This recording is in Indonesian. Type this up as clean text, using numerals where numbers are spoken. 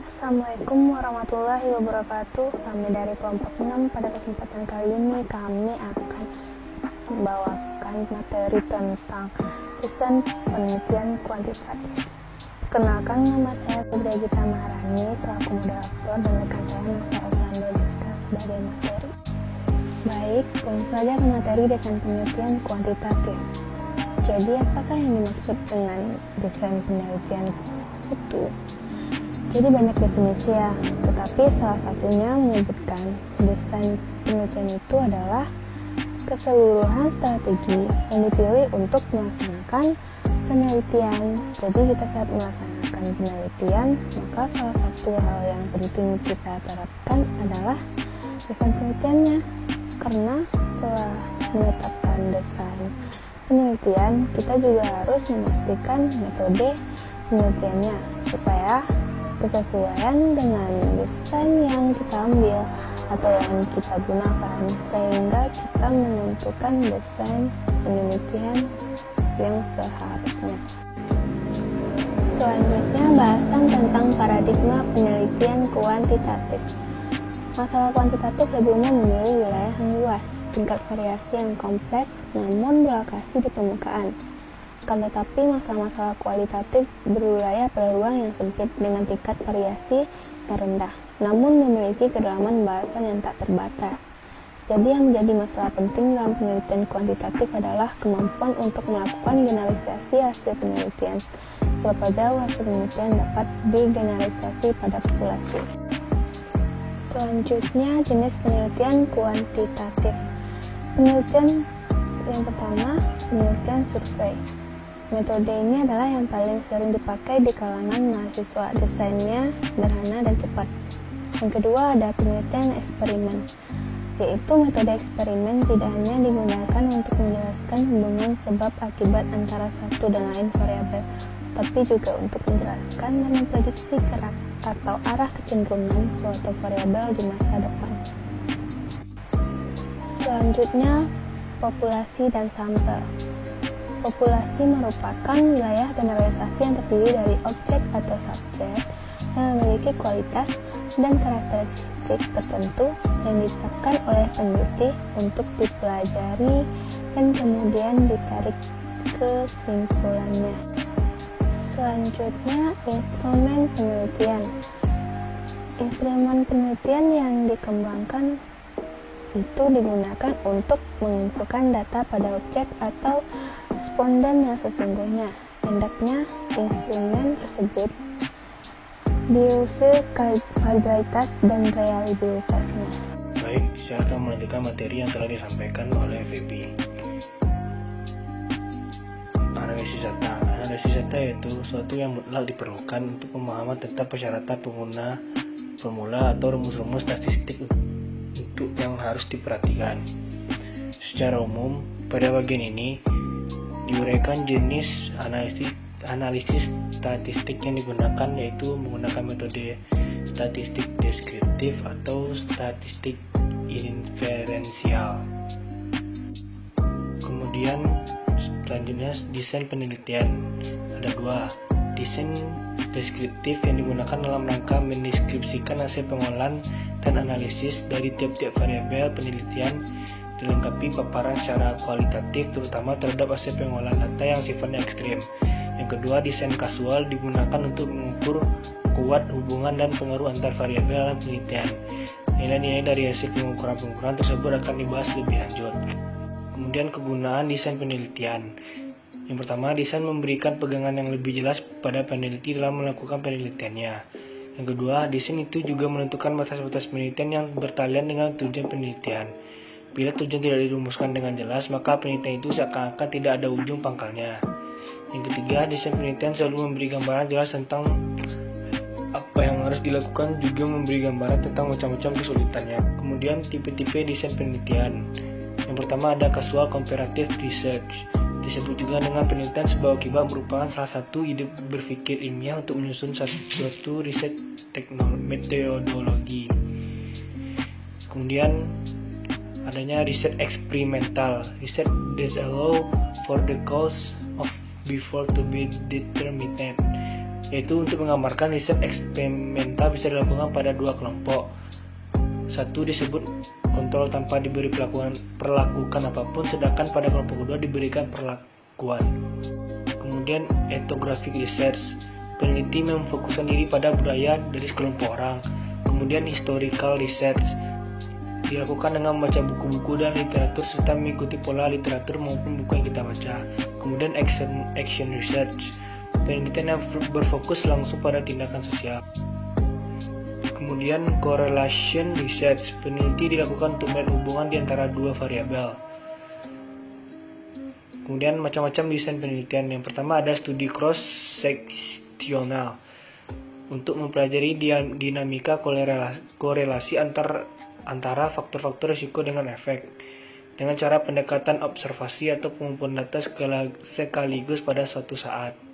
Assalamualaikum warahmatullahi wabarakatuh. Kami dari kelompok 6 pada kesempatan kali ini kami akan membawakan materi tentang desain penelitian kuantitatif. Kenalkan, nama saya Febri Gita Maharani selaku moderator dan rekan saya Novel Sando diskus sebagai materi. Baik, langsung saja ke materi desain penelitian kuantitatif. Jadi apakah yang dimaksud dengan desain penelitian itu? Jadi banyak definisi ya, tetapi salah satunya menyebutkan desain penelitian itu adalah keseluruhan strategi yang dipilih untuk melaksanakan penelitian. Jadi kita saat melaksanakan penelitian, maka salah satu hal yang penting kita terapkan adalah desain penelitiannya. Karena setelah menetapkan desain penelitian, kita juga harus memastikan metode penelitiannya supaya kesesuaian dengan desain yang kita ambil atau yang kita gunakan, sehingga kita menentukan desain penelitian yang seharusnya. Selanjutnya, bahasan tentang paradigma penelitian kuantitatif. Masalah kuantitatif lebih umum memiliki wilayah yang luas, tingkat variasi yang kompleks, namun berlokasi di permukaan. Akan tetapi masalah-masalah kualitatif berwilayah pada ruang yang sempit dengan tingkat variasi yang rendah, namun memiliki kedalaman bahasan yang tak terbatas. Jadi yang menjadi masalah penting dalam penelitian kuantitatif adalah kemampuan untuk melakukan generalisasi hasil penelitian. Seberapa jauh hasil penelitian dapat digeneralisasi pada populasi. Selanjutnya, jenis penelitian kuantitatif. Penelitian yang pertama, penelitian survei. Metode ini adalah yang paling sering dipakai di kalangan mahasiswa. Desainnya sederhana dan cepat. Yang kedua ada penelitian eksperimen, yaitu metode eksperimen tidak hanya digunakan untuk menjelaskan hubungan sebab akibat antara satu dan lain variabel, tapi juga untuk menjelaskan dan memprediksi gerak atau arah kecenderungan suatu variabel di masa depan. Selanjutnya, populasi dan sampel. Populasi merupakan wilayah generalisasi yang terdiri dari objek atau subjek yang memiliki kualitas dan karakteristik tertentu yang ditetapkan oleh peneliti untuk dipelajari dan kemudian ditarik kesimpulannya. Selanjutnya, instrumen penelitian. Instrumen penelitian yang dikembangkan itu digunakan untuk mengumpulkan data pada objek atau responden yang sesungguhnya. Hendaknya instrumen tersebut diukur validasi dan reliabilitasnya. Baik, saya akan melanjutkan materi yang telah disampaikan oleh Feby. Analisis data. Analisis data yaitu suatu yang mutlak diperlukan untuk pemahaman tentang persyaratan pengguna formula atau rumus-rumus statistik untuk yang harus diperhatikan. Secara umum, pada bagian ini diuraikan jenis analisis statistik yang digunakan, yaitu menggunakan metode statistik deskriptif atau statistik inferensial. Kemudian selanjutnya desain penelitian. Ada dua, desain deskriptif yang digunakan dalam rangka mendeskripsikan hasil pengolahan dan analisis dari tiap-tiap variabel penelitian, dilengkapi paparan secara kualitatif terutama terhadap hasil pengolahan data yang sifatnya ekstrim. Yang kedua, desain kasual digunakan untuk mengukur kuat hubungan dan pengaruh antar variabel dalam penelitian. Nilai-nilai dari hasil pengukuran tersebut akan dibahas lebih lanjut. Kemudian kegunaan desain penelitian. Yang pertama, desain memberikan pegangan yang lebih jelas pada peneliti dalam melakukan penelitiannya. Yang kedua, desain itu juga menentukan batas-batas penelitian yang bertalian dengan tujuan penelitian. Bila tujuan tidak dirumuskan dengan jelas, maka penelitian itu seakan-akan tidak ada ujung pangkalnya. Yang ketiga, desain penelitian selalu memberi gambaran jelas tentang apa yang harus dilakukan, juga memberi gambaran tentang macam-macam kesulitannya. Kemudian tipe-tipe desain penelitian. Yang pertama ada casual comparative research. Disebut juga dengan penelitian sebuah akibat, merupakan salah satu ide berpikir ilmiah untuk menyusun suatu riset metodologi. Kemudian adanya riset eksperimental, riset that allow for the cause of before to be determined, yaitu untuk menggambarkan riset eksperimental bisa dilakukan pada dua kelompok. Satu disebut kontrol tanpa diberi perlakukan apapun, sedangkan pada kelompok kedua diberikan perlakuan. Kemudian ethnographic research, peneliti memfokuskan diri pada budaya dari sekelompok orang. Kemudian historical research, dilakukan dengan membaca buku-buku dan literatur serta mengikuti pola literatur maupun buku yang kita baca. Kemudian action research, penelitian yang berfokus langsung pada tindakan sosial. Kemudian correlation research, peneliti dilakukan untuk melihat hubungan di antara dua variabel. Kemudian macam-macam desain penelitian. Yang pertama ada studi cross-seksional, untuk mempelajari dinamika korelasi antara faktor-faktor risiko dengan efek, dengan cara pendekatan observasi atau pengumpulan data sekaligus pada suatu saat.